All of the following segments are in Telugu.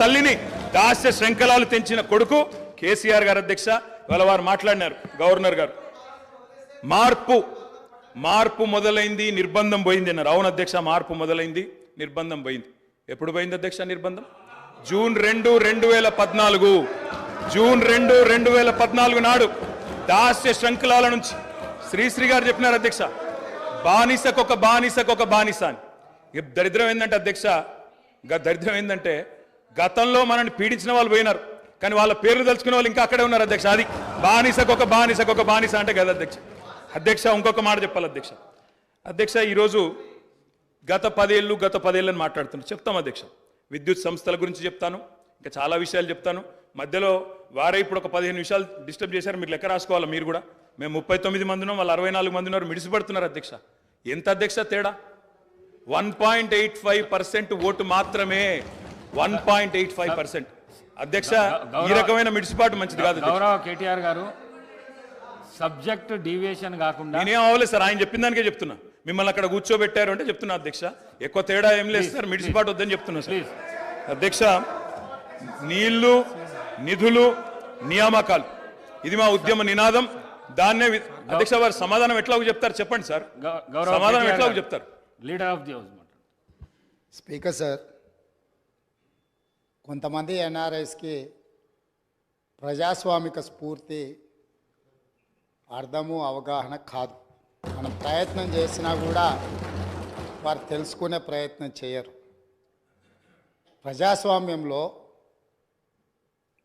తల్లిని దాస్య శృంఖలాలు తెంచిన కొడుకు కేసీఆర్ గారు అధ్యక్ష. ఇవాళ వారు మాట్లాడినారు గవర్నర్ గారు. మార్పు మొదలైంది, నిర్బంధం పోయింది అన్నారు. అవును అధ్యక్ష, మార్పు మొదలైంది, నిర్బంధం పోయింది. ఎప్పుడు పోయింది అధ్యక్ష నిర్బంధం? జూన్ 2, 2014 జూన్ 2, 2014 నాడు దాస్య శృంఖలాల నుంచి శ్రీశ్రీ గారు చెప్పినారు అధ్యక్ష, బానిసకొక బానిస అని. దరిద్రం ఏంటంటే అధ్యక్ష, దరిద్రం ఏంటంటే గతంలో మనల్ని పీడించిన వాళ్ళు పోయినారు, కానీ వాళ్ళ పేర్లు తెలుసుకునే వాళ్ళు ఇంకా అక్కడే ఉన్నారు అధ్యక్ష. అది బానిసకొక బానిస అంటే కదా అధ్యక్ష. అధ్యక్ష ఇంకొక మాట చెప్పాలి అధ్యక్ష. ఈరోజు గత 10 ఏళ్ళని మాట్లాడుతున్నాను. చెప్తాం అధ్యక్ష, విద్యుత్ సంస్థల గురించి చెప్తాను, ఇంకా చాలా విషయాలు చెప్తాను. మధ్యలో వారే ఇప్పుడు ఒక 15 నిమిషాలు డిస్టర్బ్ చేశారు, మీరు లెక్క రాసుకోవాలి. మీరు కూడా మేము 39 మంది ఉన్నాం, వాళ్ళు 64 మంది ఉన్నారు, మిడిసిపడుతున్నారు అధ్యక్ష. ఎంత అధ్యక్ష తేడా? 1.85% ఓటు మాత్రమే. 1.85% అధ్యక్ష. ఈ రకమైన మిడిసిపాటు మంచిది కాదు. గౌరవ కేటీఆర్ గారు, సబ్జెక్ట్ డీవియేషన్ కాకుండా నేనేం అవ్వలేదు సార్, ఆయన చెప్పిన దానికే చెప్తున్నా. మిమ్మల్ని అక్కడ కూర్చోబెట్టారు అంటే చెప్తున్నా అధ్యక్ష, ఎక్కువ తేడా ఏం లేదు సార్, మిడిసిపాటు వద్దని చెప్తున్నా సార్. అధ్యక్ష, నీళ్లు, నిధులు, నియామకాలు, ఇది మా ఉద్యమ నినాదం. దాన్నే అధ్యక్ష వారు సమాధానం ఎట్లాగో చెప్తారు చెప్పండి సార్, సమాధానం ఎట్లాగో చెప్తారు. Leader of the house. Speaker sir, కొంతమంది ఎన్ఆర్ఐస్కి ప్రజాస్వామిక స్ఫూర్తి అర్థము అవగాహన కాదు. మనం ప్రయత్నం చేసినా కూడా వారు తెలుసుకునే ప్రయత్నం చేయరు. ప్రజాస్వామ్యంలో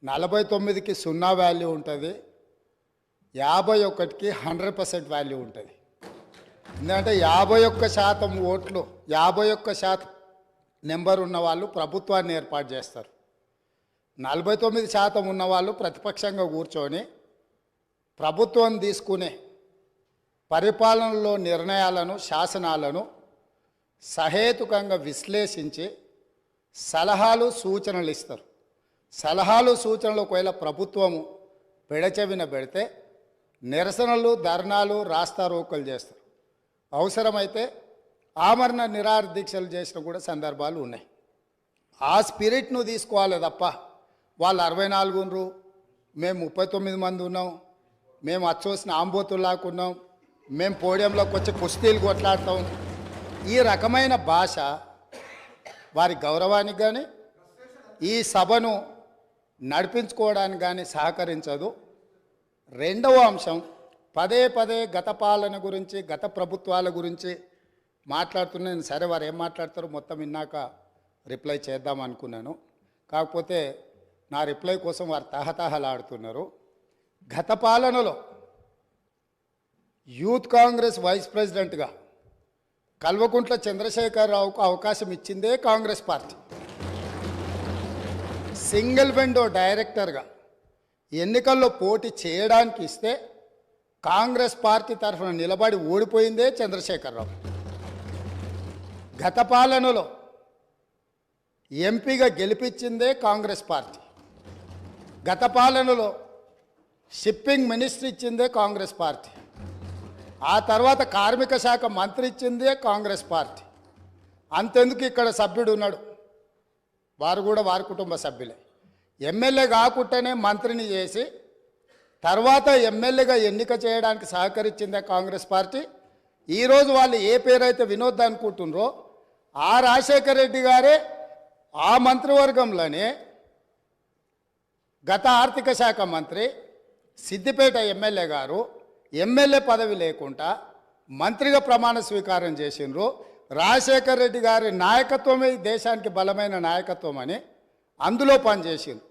49కి 0 వాల్యూ ఉంటుంది, 51కి 100% వాల్యూ ఉంటుంది. ఎందుకంటే 51% ఓట్లు, 51% నెంబర్ ఉన్న వాళ్ళు ప్రభుత్వాన్ని ఏర్పాటు చేస్తారు. 49% ఉన్నవాళ్ళు ప్రతిపక్షంగా కూర్చొని ప్రభుత్వం తీసుకునే పరిపాలనలో నిర్ణయాలను, శాసనాలను సహేతుకంగా విశ్లేషించి సలహాలు, సూచనలు ఇస్తారు. సలహాలు, సూచనలు ఒకవేళ ప్రభుత్వము పెడచెవిన పెడితే నిరసనలు, ధర్నాలు, రాస్తారోకలు చేస్తారు. అవసరమైతే ఆమరణ నిరాహార దీక్షలు చేసిన కూడా సందర్భాలు ఉన్నాయి. ఆ స్పిరిట్ను తీసుకోవాలి తప్ప వాళ్ళు 64 ఉన్నారు, మేము 39 మంది ఉన్నాం, మేము అచ్చోసిన ఆంబోతుల్లాకున్నాం, మేము పోడియంలోకి వచ్చి కుస్తీలు కొట్లాడతాం, ఈ రకమైన భాష వారి గౌరవానికి కానీ ఈ సభను నడిపించుకోవడానికి కానీ సహకరించదు. రెండవ అంశం, పదే గత పాలన గురించి, గత ప్రభుత్వాల గురించి మాట్లాడుతున్నాను. సరే, వారు ఏం మాట్లాడతారో మొత్తం విన్నాక రిప్లై చేద్దాం అనుకున్నాను. కాకపోతే నా రిప్లై కోసం వారు తహతహలాడుతున్నారు. గత పాలనలో యూత్ కాంగ్రెస్ వైస్ ప్రెసిడెంట్గా కల్వకుంట్ల చంద్రశేఖరరావుకు అవకాశం ఇచ్చిందే కాంగ్రెస్ పార్టీ. సింగిల్ విండో డైరెక్టర్గా ఎన్నికల్లో పోటీ చేయడానికి ఇస్తే కాంగ్రెస్ పార్టీ తరఫున నిలబడి ఓడిపోయిందే చంద్రశేఖరరావు. గత పాలనలో ఎంపీగా గెలిపించిందే కాంగ్రెస్ పార్టీ. గత పాలనలో షిప్పింగ్ మినిస్టర్ ఇచ్చిందే కాంగ్రెస్ పార్టీ. ఆ తర్వాత కార్మిక శాఖ మంత్రి ఇచ్చిందే కాంగ్రెస్ పార్టీ. అంతెందుకు, ఇక్కడ సభ్యుడు ఉన్నాడు, వారు కూడా వారి కుటుంబ సభ్యులే. ఎమ్మెల్యే కాకుండానే మంత్రిని చేసి తర్వాత ఎమ్మెల్యేగా ఎన్నిక చేయడానికి సహకరించిందే కాంగ్రెస్ పార్టీ. ఈరోజు వాళ్ళు ఏ పేరైతే వినోద్ అనుకుంటున్నారో ఆ రాజశేఖర రెడ్డి గారే ఆ మంత్రివర్గంలోనే గత ఆర్థిక శాఖ మంత్రి, సిద్దిపేట ఎమ్మెల్యే గారు ఎమ్మెల్యే పదవి లేకుండా మంత్రిగా ప్రమాణ స్వీకారం చేసిండ్రు. రాజశేఖర రెడ్డి గారి నాయకత్వమే దేశానికి బలమైన నాయకత్వం అని అందులో పనిచేసిండ్రు.